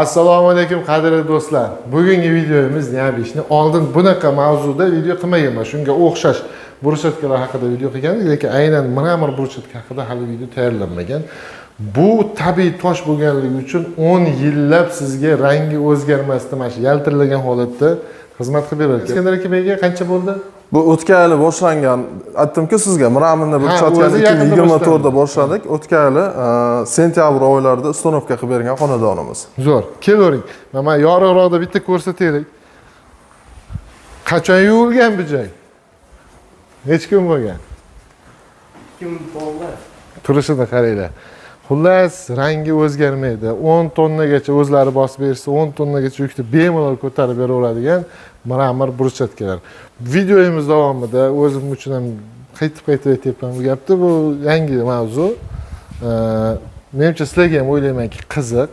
Assalomu alaykum qadrli do'stlar. Bugungi videomiz nima ishni oldin bunaqa mavzuda video qilmaganman. Shunga o'xshash burchatkalar haqida video qilgandik, lekin aynan mramor burchatka haqida hali video tayyorlanmagan. Bu tabiiy tosh bo'lganligi uchun 10 yillab sizga rangi o'zgarmasdan mana shu yaltiragan holatda xizmat qilib beradi. Iskandar aka menga qancha bo'ldi? Bu o'tgan yili boshlangan. Aytdimki sizga mramorni burchatkani 2024 da boshladik. O'tgan yili sentyabr oylarida ustanovka qilib bergan xonadonimiz. Zo'r. Kelavering. Mana yorug'roqda bitta ko'rsataylik. Qachon yuvilgan bu joy? Hech kim bo'lgan. Kim bo'ldi? Turishini qaranglar. Xullas, rangi o'zgarmaydi. 10 tonnagacha o'zlari bosib bersa, 10 tonnagacha yukni bemalol ko'tarib beraveradigan mramor burchatkalar. Videomiz davomida o'zim uchun ham qaytib aytyapman bu gapni. Bu yangi mavzu. Menimcha sizlarga ham o'ylaymanki qiziq.